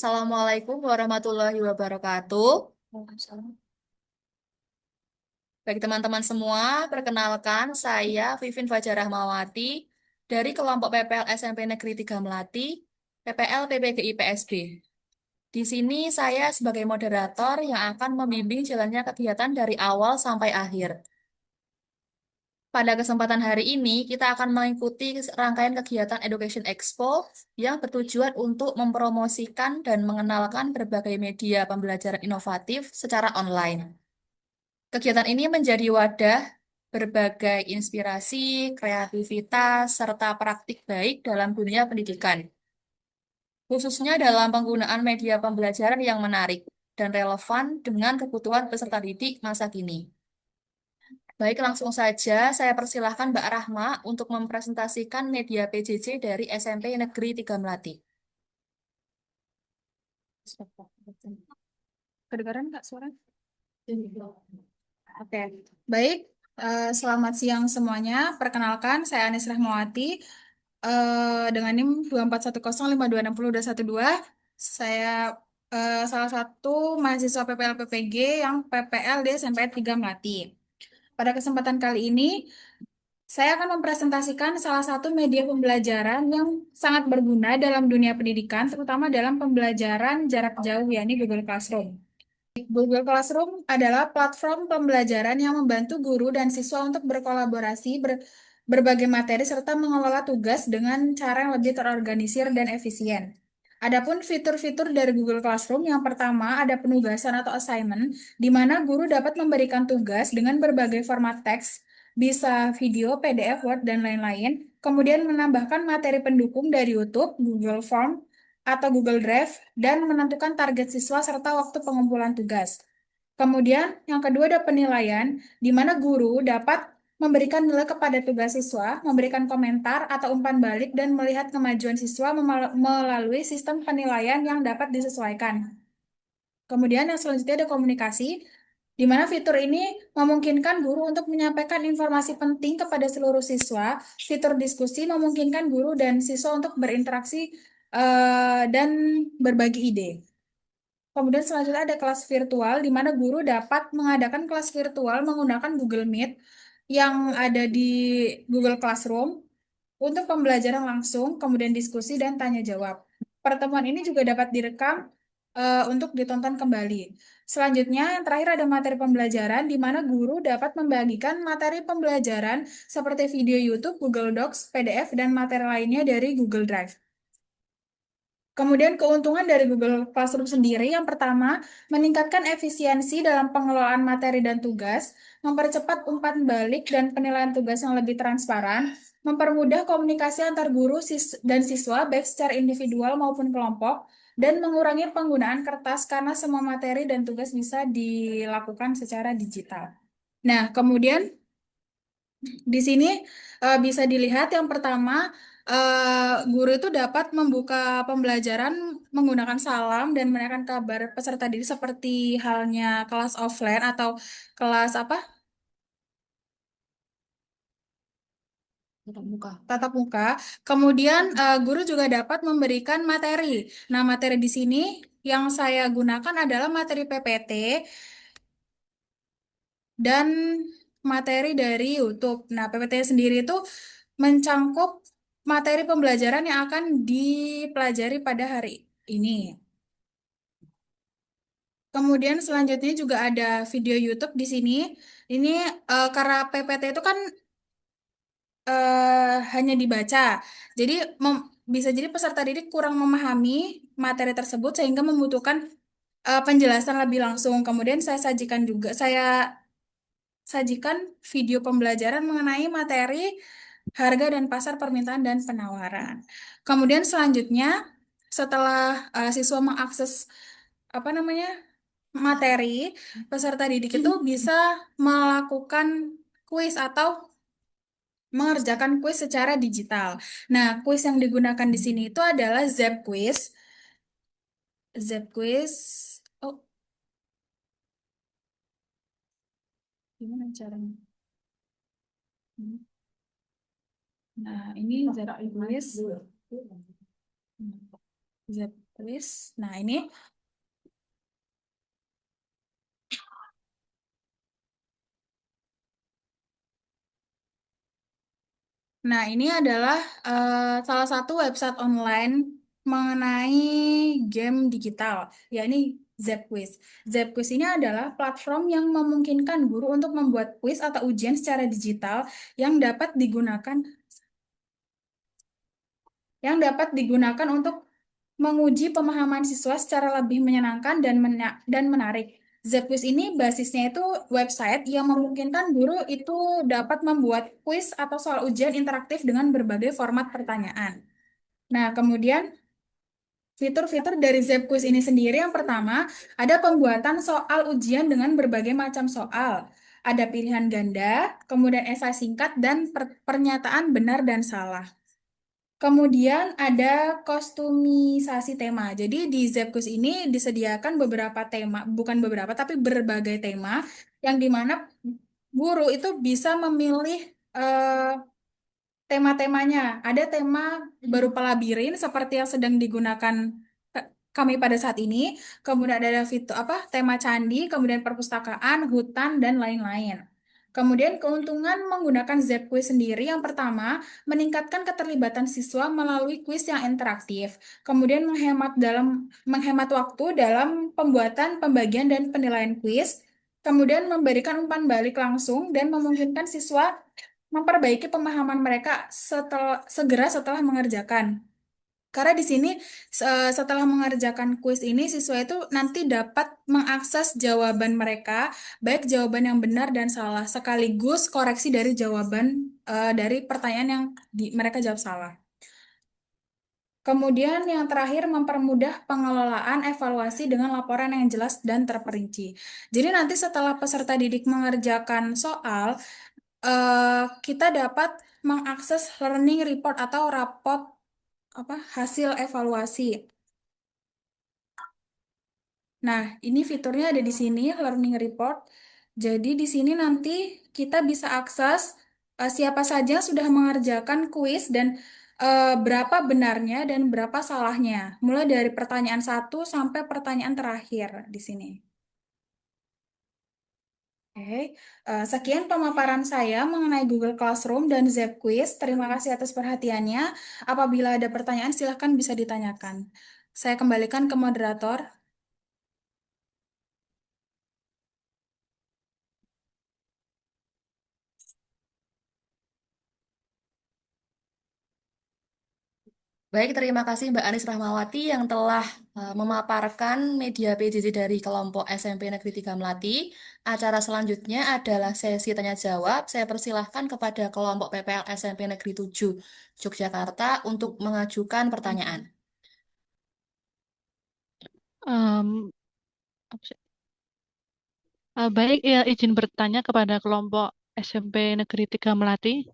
Assalamualaikum warahmatullahi wabarakatuh. Bagi teman-teman semua, perkenalkan saya Vivin Fajar Rahmawati dari kelompok PPL SMP Negeri 3 Melati, PPL PPGI PSB. Di sini saya sebagai moderator yang akan membimbing jalannya kegiatan dari awal sampai akhir. Pada kesempatan hari ini, kita akan mengikuti rangkaian kegiatan Education Expo yang bertujuan untuk mempromosikan dan mengenalkan berbagai media pembelajaran inovatif secara online. Kegiatan ini menjadi wadah berbagai inspirasi, kreativitas, serta praktik baik dalam dunia pendidikan, khususnya dalam penggunaan media pembelajaran yang menarik dan relevan dengan kebutuhan peserta didik masa kini. Baik, langsung saja saya persilahkan Mbak Rahma untuk mempresentasikan media PJJ dari SMP Negeri 3 Melati. Kedengaran nggak suara? Oke, baik. Selamat siang semuanya. Perkenalkan, saya Anis Rahmawati dengan NIM 24105260212. Saya salah satu mahasiswa PPL PPG yang PPL di SMP 3 Melati. Pada kesempatan kali ini, saya akan mempresentasikan salah satu media pembelajaran yang sangat berguna dalam dunia pendidikan, terutama dalam pembelajaran jarak jauh, yakni Google Classroom. Google Classroom adalah platform pembelajaran yang membantu guru dan siswa untuk berkolaborasi, berbagai materi, serta mengelola tugas dengan cara yang lebih terorganisir dan efisien. Adapun fitur-fitur dari Google Classroom, yang pertama ada penugasan atau assignment, di mana guru dapat memberikan tugas dengan berbagai format teks, bisa video, PDF, Word, dan lain-lain. Kemudian menambahkan materi pendukung dari YouTube, Google Form, atau Google Drive, dan menentukan target siswa serta waktu pengumpulan tugas. Kemudian, yang kedua ada penilaian, di mana guru dapat memberikan nilai kepada tugas siswa, memberikan komentar atau umpan balik, dan melihat kemajuan siswa melalui sistem penilaian yang dapat disesuaikan. Kemudian yang selanjutnya ada komunikasi, di mana fitur ini memungkinkan guru untuk menyampaikan informasi penting kepada seluruh siswa. Fitur diskusi memungkinkan guru dan siswa untuk berinteraksi dan berbagi ide. Kemudian selanjutnya ada kelas virtual, di mana guru dapat mengadakan kelas virtual menggunakan Google Meet yang ada di Google Classroom untuk pembelajaran langsung, kemudian diskusi dan tanya jawab. Pertemuan ini juga dapat direkam untuk ditonton kembali. Selanjutnya, yang terakhir ada materi pembelajaran, di mana guru dapat membagikan materi pembelajaran seperti video YouTube, Google Docs, PDF, dan materi lainnya dari Google Drive. Kemudian keuntungan dari Google Classroom sendiri, yang pertama, meningkatkan efisiensi dalam pengelolaan materi dan tugas, mempercepat umpan balik dan penilaian tugas yang lebih transparan, mempermudah komunikasi antar guru dan siswa, baik secara individual maupun kelompok, dan mengurangi penggunaan kertas karena semua materi dan tugas bisa dilakukan secara digital. Nah, kemudian di sini bisa dilihat yang pertama, guru itu dapat membuka pembelajaran menggunakan salam dan menanyakan kabar peserta didik seperti halnya kelas offline atau kelas apa? Tatap muka. Kemudian guru juga dapat memberikan materi. Nah, materi di sini yang saya gunakan adalah materi PPT dan materi dari YouTube. Nah, PPT sendiri itu mencangkup materi pembelajaran yang akan dipelajari pada hari ini. Kemudian selanjutnya juga ada video YouTube di sini. Ini karena PPT itu kan hanya dibaca. Jadi bisa jadi peserta didik kurang memahami materi tersebut sehingga membutuhkan penjelasan lebih langsung. Kemudian saya sajikan video pembelajaran mengenai materi harga dan pasar permintaan dan penawaran. Kemudian selanjutnya, setelah siswa mengakses apa namanya materi, peserta didik itu bisa melakukan kuis atau mengerjakan kuis secara digital. Nah, kuis yang digunakan di sini itu adalah Zep Quiz. Zep Quiz. Oh, gimana caranya? Nah, ini Zep Quiz. Quiz. Nah, ini adalah salah satu website online mengenai game digital, yakni Zepquiz. Zepquiz ini adalah platform yang memungkinkan guru untuk membuat quiz atau ujian secara digital yang dapat digunakan untuk menguji pemahaman siswa secara lebih menyenangkan dan menarik. Zepquiz ini basisnya itu website yang memungkinkan guru itu dapat membuat quiz atau soal ujian interaktif dengan berbagai format pertanyaan. Nah, kemudian fitur-fitur dari Zepquiz ini sendiri yang pertama, ada pembuatan soal ujian dengan berbagai macam soal. Ada pilihan ganda, kemudian esai singkat, dan pernyataan benar dan salah. Kemudian ada kostumisasi tema. Jadi di Zepkus ini disediakan beberapa tema, bukan beberapa, tapi berbagai tema yang dimana guru itu bisa memilih eh, tema-temanya. Ada tema berupa labirin seperti yang sedang digunakan kami pada saat ini. Kemudian ada fitur apa? Tema candi, kemudian perpustakaan, hutan dan lain-lain. Kemudian keuntungan menggunakan Zepquiz sendiri yang pertama, meningkatkan keterlibatan siswa melalui kuis yang interaktif. Kemudian menghemat waktu dalam pembuatan, pembagian dan penilaian kuis. Kemudian memberikan umpan balik langsung dan memungkinkan siswa memperbaiki pemahaman mereka segera setelah mengerjakan. Karena di sini setelah mengerjakan kuis ini siswa itu nanti dapat mengakses jawaban mereka, baik jawaban yang benar dan salah, sekaligus koreksi dari jawaban dari pertanyaan yang mereka jawab salah. Kemudian yang terakhir mempermudah pengelolaan evaluasi dengan laporan yang jelas dan terperinci. Jadi nanti setelah peserta didik mengerjakan soal, kita dapat mengakses learning report atau rapot hasil evaluasi. Nah, ini fiturnya ada di sini, learning report. Jadi di sini nanti kita bisa akses siapa saja yang sudah mengerjakan kuis dan berapa benarnya dan berapa salahnya. Mulai dari pertanyaan satu sampai pertanyaan terakhir di sini. Oke, sekian pemaparan saya mengenai Google Classroom dan Zepquiz. Terima kasih atas perhatiannya. Apabila ada pertanyaan, silahkan bisa ditanyakan. Saya kembalikan ke moderator. Baik, terima kasih Mbak Anis Rahmawati yang telah memaparkan media PJJ dari kelompok SMP Negeri 3 Melati. Acara selanjutnya adalah sesi tanya jawab. Saya persilahkan kepada kelompok PPL SMP Negeri 7 Yogyakarta untuk mengajukan pertanyaan. Em, apa sih? Baik, ya izin bertanya kepada kelompok SMP Negeri 3 Melati.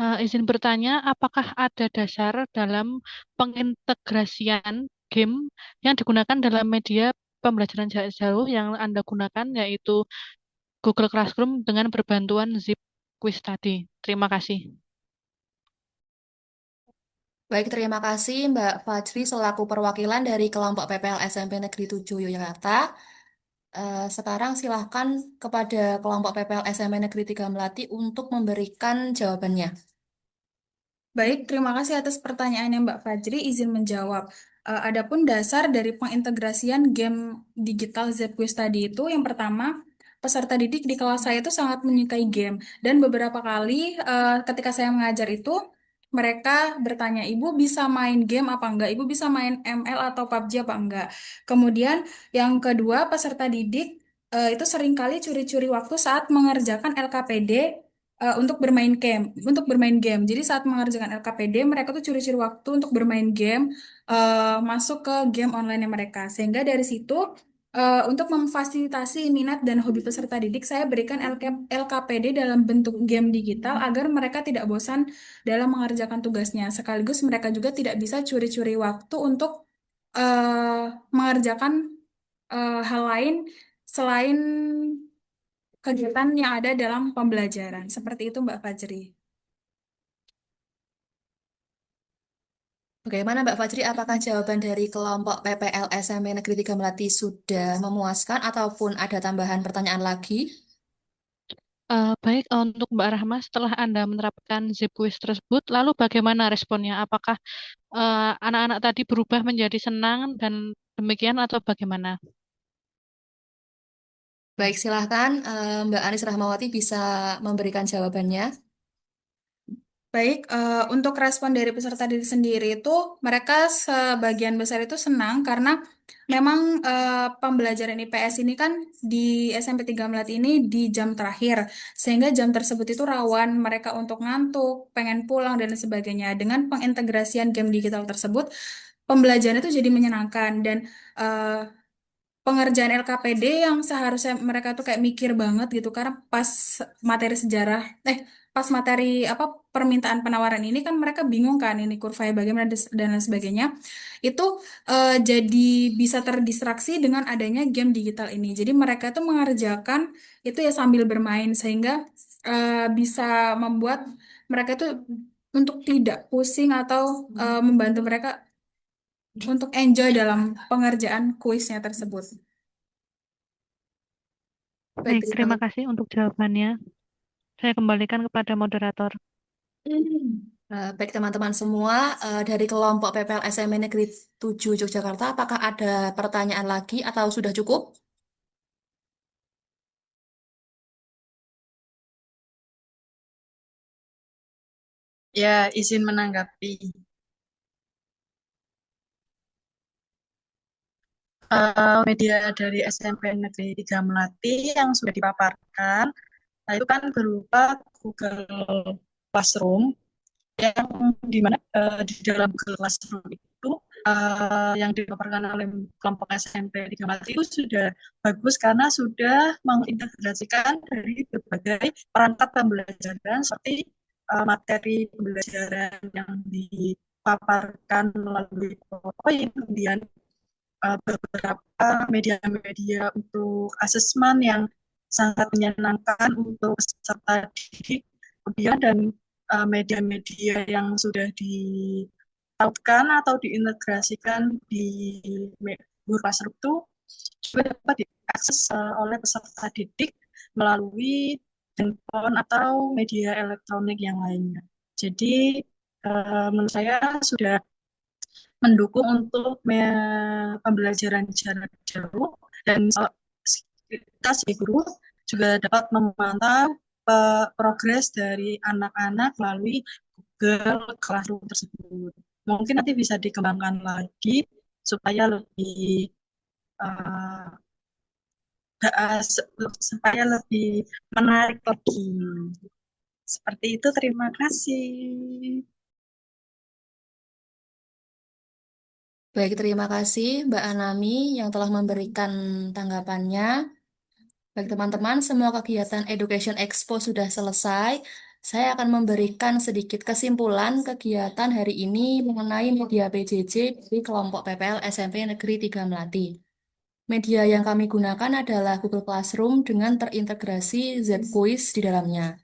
Izin bertanya, apakah ada dasar dalam pengintegrasian game yang digunakan dalam media pembelajaran jarak jauh yang Anda gunakan, yaitu Google Classroom dengan berbantuan Zip Quiz tadi? Terima kasih. Baik, terima kasih Mbak Fajri selaku perwakilan dari kelompok PPL SMP Negeri 7 Yogyakarta. Sekarang silahkan kepada kelompok PPL SMP Negeri 3 Melati untuk memberikan jawabannya. Baik, terima kasih atas pertanyaannya Mbak Fajri. Izin menjawab. Adapun dasar dari pengintegrasian game digital Zquiz tadi itu, yang pertama, peserta didik di kelas saya itu sangat menyukai game. Dan beberapa kali ketika saya mengajar itu, mereka bertanya, Ibu bisa main game apa enggak? Ibu bisa main ML atau PUBG apa enggak? Kemudian yang kedua, peserta didik itu seringkali curi-curi waktu saat mengerjakan LKPD untuk bermain game. Jadi saat mengerjakan LKPD mereka tuh curi-curi waktu untuk bermain game, masuk ke game online mereka. Sehingga dari situ untuk memfasilitasi minat dan hobi peserta didik, saya berikan LKPD dalam bentuk game digital agar mereka tidak bosan dalam mengerjakan tugasnya. Sekaligus mereka juga tidak bisa curi-curi waktu untuk mengerjakan hal lain selain kegiatan yang ada dalam pembelajaran. Seperti itu, Mbak Fajri. Bagaimana Mbak Fajri, apakah jawaban dari kelompok PPL SMP Negeri 3 Melati sudah memuaskan ataupun ada tambahan pertanyaan lagi? Baik, untuk Mbak Rahma, setelah Anda menerapkan zip quiz tersebut, lalu bagaimana responnya? Apakah anak-anak tadi berubah menjadi senang dan demikian atau bagaimana? Baik, silahkan Mbak Anis Rahmawati bisa memberikan jawabannya. Baik, untuk respon dari peserta diri sendiri itu mereka sebagian besar itu senang karena memang pembelajaran IPS ini kan di SMP 3 Melati ini di jam terakhir, sehingga jam tersebut itu rawan mereka untuk ngantuk, pengen pulang dan sebagainya. Dengan pengintegrasian game digital tersebut, pembelajaran itu jadi menyenangkan dan eh, pengerjaan LKPD yang seharusnya mereka tuh kayak mikir banget gitu karena pas materi sejarah pas materi apa permintaan penawaran ini kan mereka bingung kan ini kurvanya bagaimana dan lain sebagainya itu jadi bisa terdistraksi dengan adanya game digital ini jadi mereka tuh mengerjakan itu ya sambil bermain sehingga bisa membuat mereka tuh untuk tidak pusing atau membantu mereka untuk enjoy dalam pengerjaan kuisnya tersebut. Baik, Baik, terima terima kasih. kasih untuk jawabannya. Saya kembalikan kepada moderator. Baik teman-teman semua, dari kelompok PPL SMP Negeri 7 Yogyakarta, apakah ada pertanyaan lagi atau sudah cukup? Ya, izin menanggapi. Media dari SMP Negeri 3 Melati yang sudah dipaparkan, nah itu kan berupa Google Classroom yang di mana di dalam Google Classroom itu yang dipaparkan oleh kelompok SMP 3 Melati itu sudah bagus karena sudah mengintegrasikan dari berbagai perangkat pembelajaran seperti materi pembelajaran yang dipaparkan melalui PowerPoint, kemudian beberapa media-media untuk asesmen yang sangat menyenangkan untuk peserta didik, kemudian dan media-media yang sudah ditautkan atau diintegrasikan di Google Classroom itu juga dapat diakses oleh peserta didik melalui handphone atau media elektronik yang lainnya. Jadi menurut saya sudah mendukung untuk pembelajaran jarak jauh dan kita sebagai guru juga dapat memantau progres dari anak-anak melalui Google Classroom tersebut. Mungkin nanti bisa dikembangkan lagi supaya lebih uh, supaya lebih menarik lagi. Seperti itu, terima kasih. Baik, terima kasih Mbak Anami yang telah memberikan tanggapannya. Baik teman-teman, semua kegiatan Education Expo sudah selesai. Saya akan memberikan sedikit kesimpulan kegiatan hari ini mengenai media PJJ di kelompok PPL SMP Negeri 3 Melati. Media yang kami gunakan adalah Google Classroom dengan terintegrasi Zquiz di dalamnya.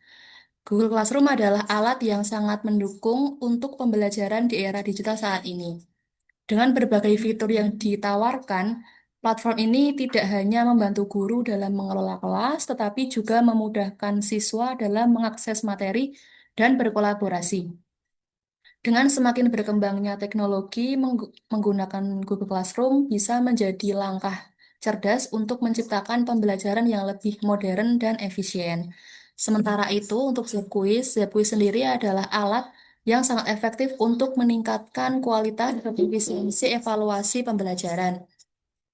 Google Classroom adalah alat yang sangat mendukung untuk pembelajaran di era digital saat ini. Dengan berbagai fitur yang ditawarkan, platform ini tidak hanya membantu guru dalam mengelola kelas, tetapi juga memudahkan siswa dalam mengakses materi dan berkolaborasi. Dengan semakin berkembangnya teknologi, menggunakan Google Classroom bisa menjadi langkah cerdas untuk menciptakan pembelajaran yang lebih modern dan efisien. Sementara itu, untuk Zepquiz sendiri adalah alat yang sangat efektif untuk meningkatkan kualitas dan efisiensi evaluasi pembelajaran.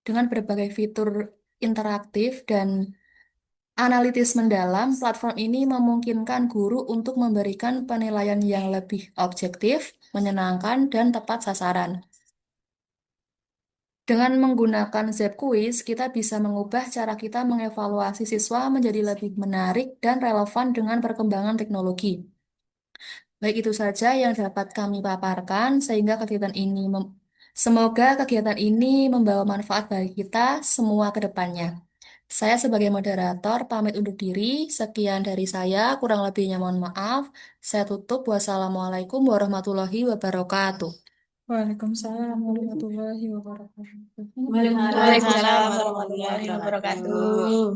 Dengan berbagai fitur interaktif dan analitis mendalam, platform ini memungkinkan guru untuk memberikan penilaian yang lebih objektif, menyenangkan, dan tepat sasaran. Dengan menggunakan Zepquiz, kita bisa mengubah cara kita mengevaluasi siswa menjadi lebih menarik dan relevan dengan perkembangan teknologi. Baik itu saja yang dapat kami paparkan, sehingga semoga kegiatan ini membawa manfaat bagi kita semua ke depannya. Saya sebagai moderator pamit undur diri. Sekian dari saya, kurang lebihnya mohon maaf. Saya tutup. Wassalamualaikum warahmatullahi wabarakatuh. Waalaikumsalam warahmatullahi wabarakatuh. Waalaikumsalam warahmatullahi wabarakatuh.